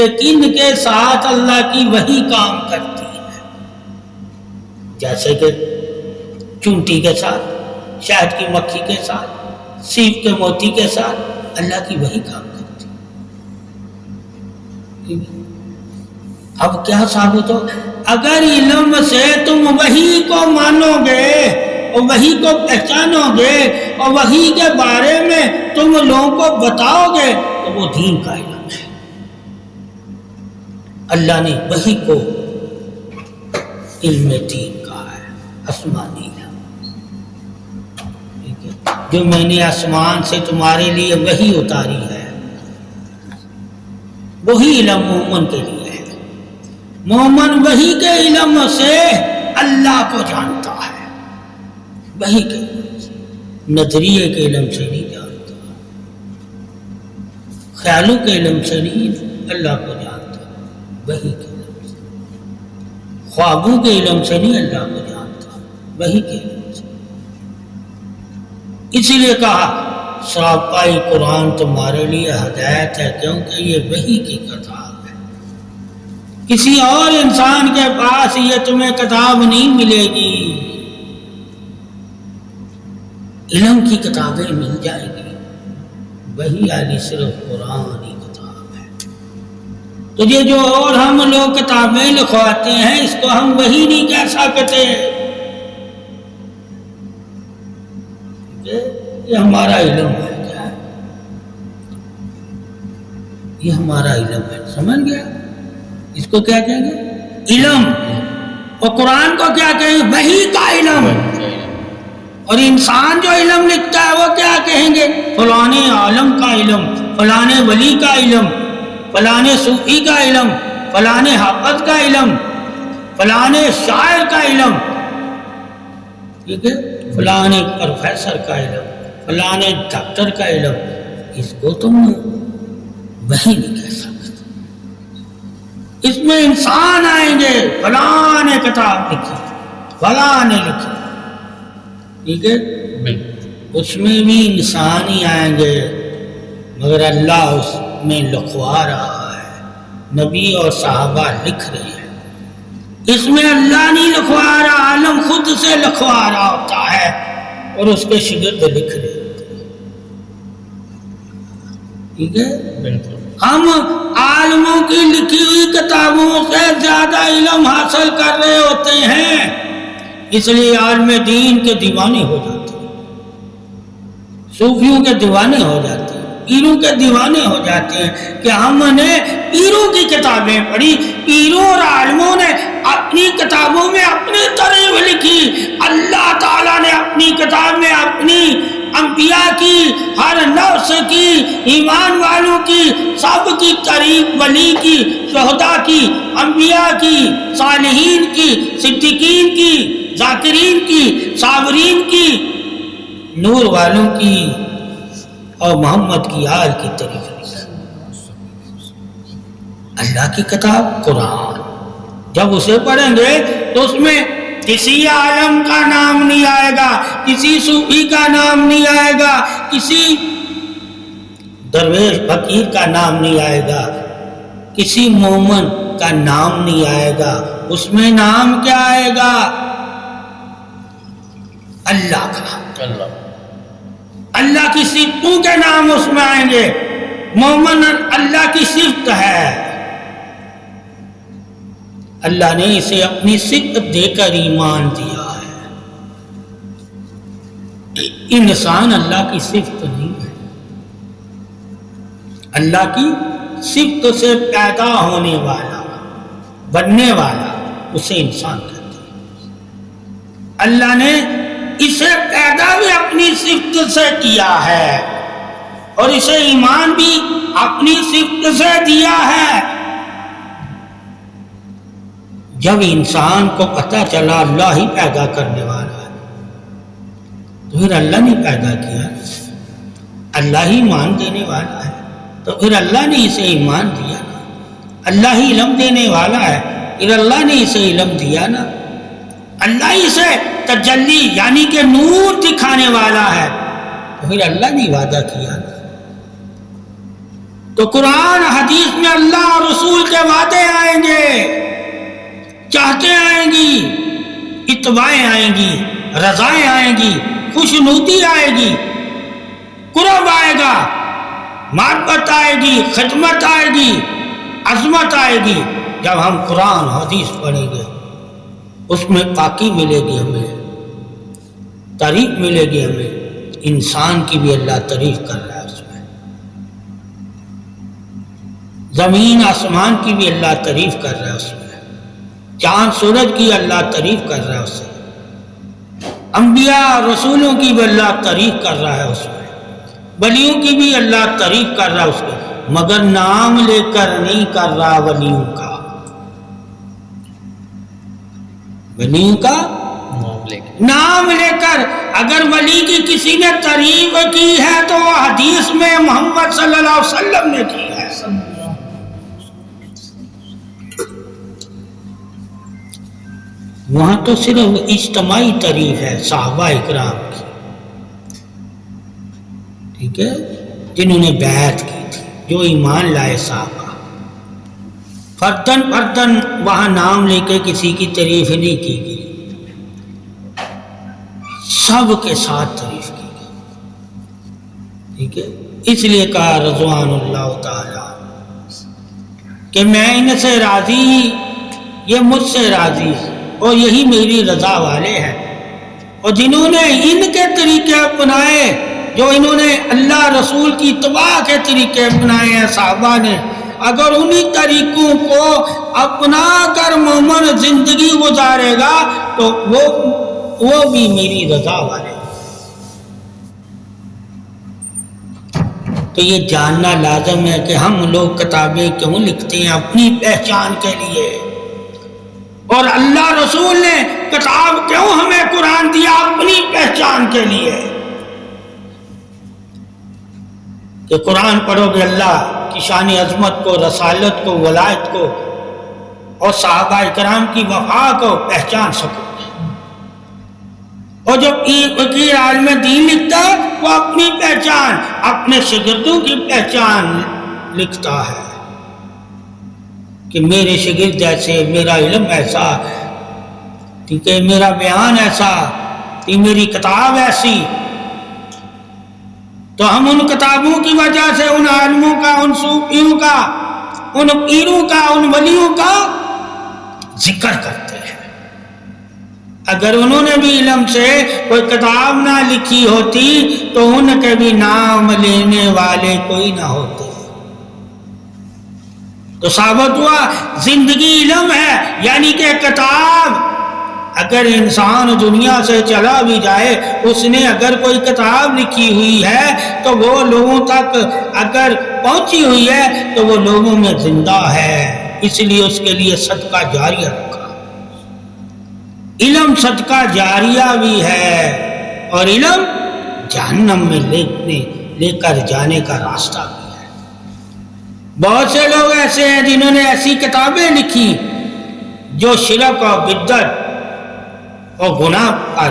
کہ کن کے ساتھ اللہ کی وحی کام کرتی ہے، جیسے کہ چونٹی کے ساتھ، شہد کی مکھی کے ساتھ، سیب کے موتی کے ساتھ اللہ کی وحی کام کرتی ہے۔ اب کیا ثابت ہو؟ اگر علم سے تم وحی کو مانو گے اور وحی کو پہچانو گے اور وحی کے بارے میں تم لوگوں کو بتاؤ گے تو وہ دین کا علم ہے۔ اللہ نے وحی کو علم دین کہا ہے، آسمانی علم۔ جو میں نے آسمان سے تمہارے لیے وحی اتاری ہے وہی علم مومن کے لیے ہے۔ مومن وحی کے علم سے اللہ کو جانتا ہے، وحی کے علم سے، نظریے کے علم سے نہیں جانتا، خیالوں کے علم سے نہیں اللہ کو جانتا، وحی کے علم سے، خوابوں کے علم سے نہیں اللہ کو جانتا، وحی کے علم سے۔ اسی لیے کہا سراپائی قرآن تمہارے لیے ہدایت ہے، کیونکہ یہ وحی کی کتاب ہے۔ کسی اور انسان کے پاس یہ تمہیں کتاب نہیں ملے گی، علم کی کتابیں مل جائیں گی، وحی علی صرف قرآن ہی کتاب ہے۔ تو یہ جو اور ہم لوگ کتابیں لکھواتے ہیں اس کو ہم وحی نہیں کہہ سکتے، یہ ہمارا علم ہے۔ کیا ہے؟ یہ ہمارا علم ہے، سمجھ گیا؟ اس کو کیا کہیں گے؟ علم۔ اور قرآن کو کیا کہیں گے؟ وحی کا علم۔ اور انسان جو علم لکھتا ہے وہ کیا کہیں گے؟ فلانے عالم کا علم، فلانے ولی کا علم، فلانے صوفی کا علم، فلانے حافظ کا علم، فلانے شاعر کا علم، ٹھیک ہے، فلانے پروفیسر کا علم، فلانے ڈاکٹر کا علم۔ اس کو تم وحی نہیں کہہ سکتے۔ اس میں انسان آئیں گے، فلاں نے کتاب لکھی، فلاں نے لکھی، ٹھیک ہے، اس میں بھی انسان ہی آئیں گے، مگر اللہ اس میں لکھوا رہا ہے، نبی اور صحابہ لکھ رہے ہیں۔ اس میں اللہ نہیں لکھوا رہا، عالم خود سے لکھوا رہا ہوتا ہے اور اس کے شاگرد لکھ رہے ہوتے ہیں، ٹھیک ہے۔ بالکل ہم عالموں کی لکھی ہوئی کتابوں سے زیادہ علم حاصل کر رہے ہوتے ہیں، اس لیے عالم دین کے دیوانے ہو جاتے ہیں، صوفیوں کے دیوانے ہو جاتے ہیں، پیروں کے دیوانے ہو جاتے ہیں کہ ہم نے پیروں کی کتابیں پڑھی، پیروں اور عالموں نے اپنی کتابوں میں اپنی تعریف لکھی، اللہ تعالیٰ نے اپنی کتاب میں اپنی انبیاء کی، ہر نفس کی، ایمان والوں کی، سب کی تعریف، ولی کی، شہداء کی، انبیاء کی، صالحین کی، صدیقین کی، ذاکرین کی، صابرین کی، نور والوں کی اور محمد کی آل کی تعریف لکھی۔ اللہ کی کتاب قرآن جب اسے پڑھیں گے تو اس میں کسی عالم کا نام نہیں آئے گا، کسی صوفی کا نام نہیں آئے گا، کسی درویش فقیر کا نام نہیں آئے گا، کسی مومن کا نام نہیں آئے گا۔ اس میں نام کیا آئے گا؟ اللہ کا، اللہ کی صفتوں کے نام اس میں آئیں گے۔ مومن اللہ کی صفت ہے، اللہ نے اسے اپنی صفت دے کر ایمان دیا ہے۔ انسان اللہ کی صفت نہیں ہے، اللہ کی صفت سے پیدا ہونے والا، بننے والا، اسے انسان کہتے ہیں۔ اللہ نے اسے پیدا بھی اپنی صفت سے کیا ہے اور اسے ایمان بھی اپنی صفت سے دیا ہے۔ جب انسان کو پتہ چلا اللہ ہی پیدا کرنے والا ہے تو پھر اللہ نے پیدا کیا، اللہ ہی ایمان دینے والا ہے تو پھر اللہ نے اسے ایمان دیا نا، اللہ ہی علم دینے والا ہے پھر اللہ نے اسے علم دیا نا، اللہ ہی اسے تجلی یعنی کہ نور دکھانے والا ہے تو پھر اللہ نے وعدہ کیا نا۔ تو قرآن حدیث میں اللہ اور رسول کے وعدے آئیں گے، چاہتے آئیں گی، اتباعیں آئیں گی، رضائیں آئیں گی، خوشنودی آئے گی، قرب آئے گا، محبت آئے گی، خدمت آئے گی، عظمت آئے گی۔ جب ہم قرآن حدیث پڑھیں گے اس میں پاکی ملے گی، ہمیں تعریف ملے گی، ہمیں انسان کی بھی اللہ تعریف کر رہا ہے اس میں، زمین آسمان کی بھی اللہ تعریف کر رہا ہے اس میں، چاند سورج کی اللہ تعریف کر رہا ہے اس میں، انبیاء رسولوں کی بھی اللہ تعریف کر رہا ہے اس میں، ولیوں کی بھی اللہ تعریف کر رہا ہے اس میں، مگر نام لے کر نہیں کر رہا ولیوں کا، ولیوں کا نام لے کر۔ اگر ولی کی کسی نے تعریف کی ہے تو وہ حدیث میں محمد صلی اللہ علیہ وسلم نے کی ہے۔ وہاں تو صرف اجتماعی تعریف ہے صحابہ اکرام کی، ٹھیک ہے، جنہوں نے بیعت کی تھی، جو ایمان لائے صحابہ، فردن فردن وہاں نام لے کے کسی کی تعریف نہیں کی گئی، سب کے ساتھ تعریف کی گئی، ٹھیک ہے۔ اس لیے کہا رضوان اللہ تعالی کہ میں ان سے راضی، یہ مجھ سے راضی، اور یہی میری رضا والے ہیں۔ اور جنہوں نے ان کے طریقے اپنائے، جو انہوں نے اللہ رسول کی اتباع کے طریقے اپنائے ہیں صحابہ نے، اگر انہی طریقوں کو اپنا کر مومن زندگی گزارے گا تو وہ بھی میری رضا والے۔ تو یہ جاننا لازم ہے کہ ہم لوگ کتابیں کیوں لکھتے ہیں؟ اپنی پہچان کے لیے۔ اور اللہ رسول نے کتاب کیوں ہمیں قرآن دیا؟ اپنی پہچان کے لیے، کہ قرآن پڑھو گے اللہ کی شان عظمت کو، رسالت کو، ولایت کو اور صحابہ اکرام کی وفا کو پہچان سکو۔ اور جب وکیل عالم دین لکھتا ہے وہ اپنی پہچان، اپنے شاگردوں کی پہچان لکھتا ہے کہ میرے شاگرد ایسے، میرا علم ایسا، ٹھیک ہے، میرا بیان ایسا، میری کتاب ایسی۔ تو ہم ان کتابوں کی وجہ سے ان عالموں کا، ان صوفیوں کا، ان پیروں کا، ان ولیوں کا ذکر کرتے ہیں۔ اگر انہوں نے بھی علم سے کوئی کتاب نہ لکھی ہوتی تو ان کے بھی نام لینے والے کوئی نہ ہوتے۔ تو ثابت ہوا زندگی علم ہے، یعنی کہ کتاب، اگر انسان دنیا سے چلا بھی جائے، اس نے اگر کوئی کتاب لکھی ہوئی ہے تو وہ لوگوں تک اگر پہنچی ہوئی ہے تو وہ لوگوں میں زندہ ہے، اس لیے اس کے لیے صدقہ جاریہ رکھا۔ علم صدقہ جاریہ بھی ہے، اور علم جہنم میں لے کر جانے کا راستہ بھی ہے۔ بہت سے لوگ ایسے ہیں جنہوں نے ایسی کتابیں لکھی جو شرک اور بدعت اور گناہ پر،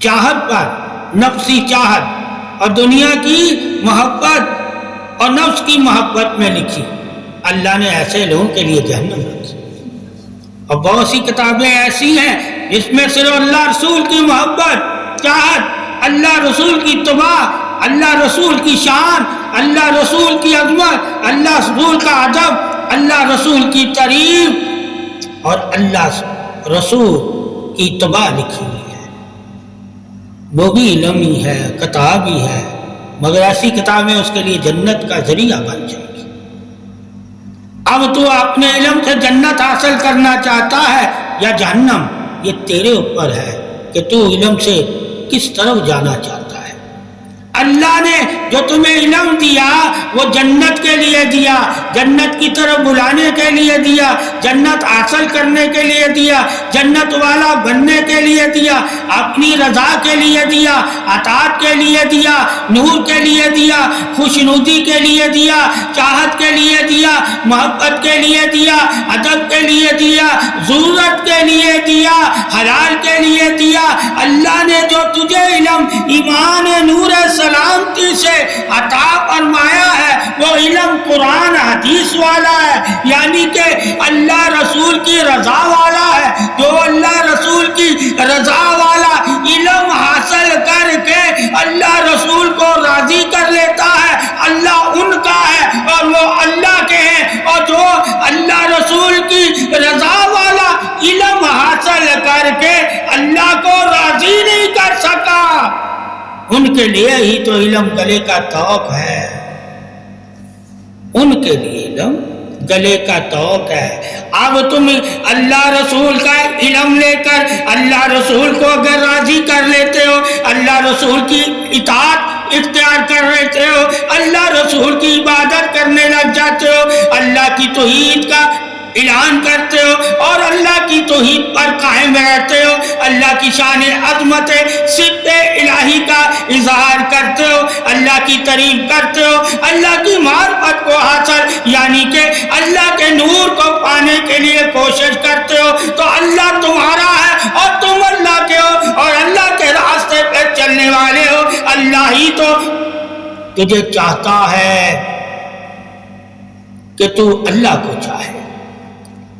چاہت پر، نفسی چاہت اور دنیا کی محبت اور نفس کی محبت میں لکھی۔ اللہ نے ایسے لوگوں کے لیے جہنم رکھی۔ اور بہت سی کتابیں ایسی ہیں جس میں صرف اللہ رسول کی محبت، چاہت، اللہ رسول کی اتباع، اللہ رسول کی شان، اللہ رسول کی عظمت، اللہ رسول کا ادب، اللہ رسول کی تعریف اور اللہ رسول کی اتباع لکھی ہوئی ہے۔ وہ بھی علم ہی ہے، کتاب ہی ہے، مگر ایسی کتابیں اس کے لیے جنت کا ذریعہ بن جائیں گی۔ اب تو اپنے علم سے جنت حاصل کرنا چاہتا ہے یا جہنم، یہ تیرے اوپر ہے کہ تو علم سے کس طرف جانا چاہتا ہے۔ اللہ نے جو تمہیں علم دیا وہ جنت کے لیے دیا، جنت کی طرف بلانے کے لیے دیا، جنت حاصل کرنے کے لیے دیا، جنت والا بننے کے لیے دیا، اپنی رضا کے لیے دیا، اطاعت کے لیے دیا، نور کے لیے دیا، خوشنودی کے لیے دیا، چاہت کے لیے دیا، محبت کے لیے دیا، ادب کے لیے دیا، ضرورت کے لیے دیا، حلال کے لیے دیا۔ اللہ نے جو تجھے علم ایمان نور سلامتی سے عطا فرمایا ہے وہ علم قرآن حدیث والا ہے، یعنی کہ اللہ رسول کی رضا والا ہے۔ جو اللہ رسول کی رضا والا علم حاصل کر کے اللہ رسول کو راضی کر لیتا ہے، اللہ ان کا ہے اور وہ اللہ کے ہیں۔ اور جو اللہ رسول کی رضا والا علم حاصل کر کے اللہ کو راضی نہیں کر سکا، ان کے لیے ہی تو علم گلے کا طوق ہے، ان کے لیے علم گلے کا طوق ہے۔ اب تم اللہ رسول کا علم لے کر اللہ رسول کو اگر راضی کر لیتے ہو، اللہ رسول کی اطاعت اختیار کر لیتے ہو، اللہ رسول کی عبادت کرنے لگ جاتے ہو، اللہ کی توحید کا اعلان کرتے ہو اور اللہ کی توحید پر قائم رہتے ہو، اللہ کی شان عظمت صفت الہی کا اظہار کرتے ہو، اللہ کی تعریف کرتے ہو، اللہ کی معرفت کو حاصل یعنی کہ اللہ کے نور کو پانے کے لیے کوشش کرتے ہو، تو اللہ تمہارا ہے اور تم اللہ کے ہو اور اللہ کے راستے پہ چلنے والے ہو۔ اللہ ہی تو تجھے چاہتا ہے کہ تو اللہ کو چاہے۔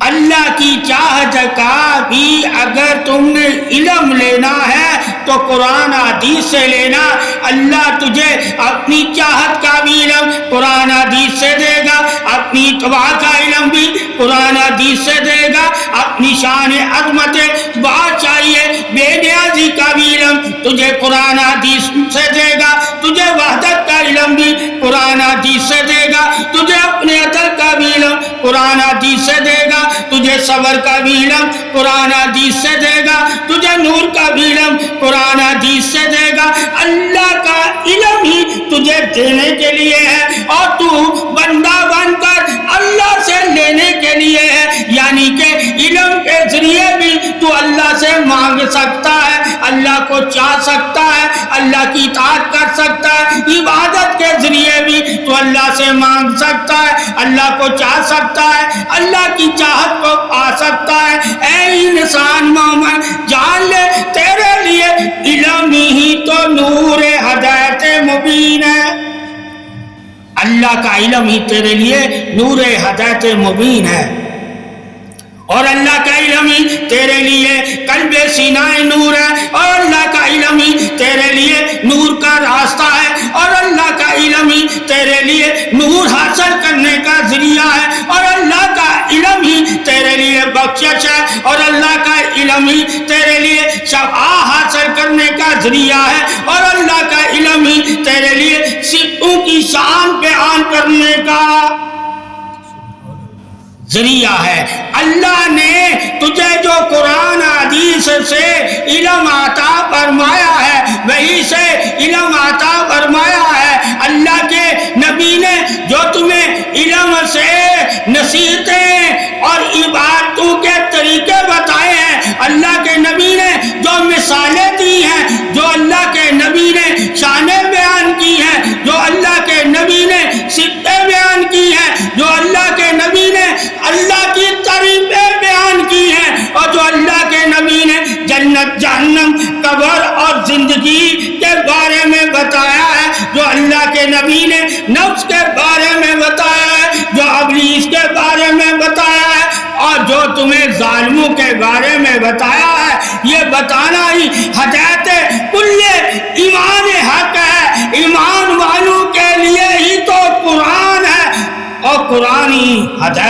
اللہ کی چاہت کا بھی اگر تم نے علم لینا ہے تو قرآن حدیث سے لینا۔ اللہ تجھے اپنی چاہت کا بھی علم قرآن حدیث سے دے گا، اپنی تواء کا علم بھی قرآن حدیث سے دے گا، اپنی شان عظمت بادشاہیے بے نیازی کا بھی علم تجھے قرآن حدیث سے دے گا، تجھے وحدت کا علم بھی قرآن حدیث سے دے گا، تجھے اپنے عدل کا بھی علم قرآن حدیث سے دے گا، تجھے صبر کا بھی علم قرآن حدیث سے دے گا، تجھے نور کا بھی علم قرآن حدیث سے دے گا۔ اللہ کا علم ہی تجھے دینے کے لیے ہے اور تو بندہ بن کر اللہ سے لینے کے لیے ہے، یعنی کہ علم کے ذریعے بھی تو اللہ سے مانگ سکتا ہے، اللہ کو چاہ سکتا ہے، اللہ کی اطاعت کر سکتا ہے، عبادت کے ذریعے بھی تو اللہ سے مانگ سکتا ہے، اللہ کو چاہ سکتا ہے، اللہ کی چاہت کو پا سکتا ہے۔ اے انسان مومن جان لے تیرے لیے علم ہی تو نور ہدایت مبین ہے، اللہ کا علم ہی تیرے لیے نور ہدایت مبین ہے، اور اللہ کا علم ہی تیرے لیے قلب سینہ نور ہے، اور اللہ کا علم ہی تیرے لیے نور کا راستہ ہے، اور اللہ کا علم ہی تیرے لیے نور حاصل کرنے کا ذریعہ ہے، اور اللہ کا علم ہی تیرے لیے بخشش ہے، اور اللہ کا علم ہی تیرے لیے شفاعت حاصل کرنے کا ذریعہ ہے، اور اللہ کا علم ہی تیرے لیے صفتوں کی شان بیان کرنے کا ذریعہ ہے۔ اللہ نے تجھے جو قرآن حدیث سے علم عطا فرمایا ہے وہی سے علم عطا فرمایا ہے۔ اللہ کے نبی نے جو تمہیں علم سے نصیحتیں اور عبادتوں کے طریقے بتائے ہیں، اللہ کے نبی نے جو مثالیں دی ہیں، جو اللہ کے نبی نے شانیں بیان کی ہیں، جو اللہ کے نبی نے صفتیں بیان کی ہیں، جو اللہ کے نبی نے اللہ کی تعریفیں بیان کی ہیں، اور جو اللہ کے نبی نے جنت جہنم قبر اور زندگی کے بارے میں بتایا ہے، جو اللہ کے نبی نے نفس کے بارے میں بتایا ہے، جو ابلیس کے بارے میں بتایا ہے، اور جو تمہیں ظالموں کے بارے میں بتایا ہے، یہ بتانا ہی ہدایت کل ایمان حق ہے۔ ایمان والوں کے لیے ہی تو قرآن ہے، اور قرآن ہی ہدایت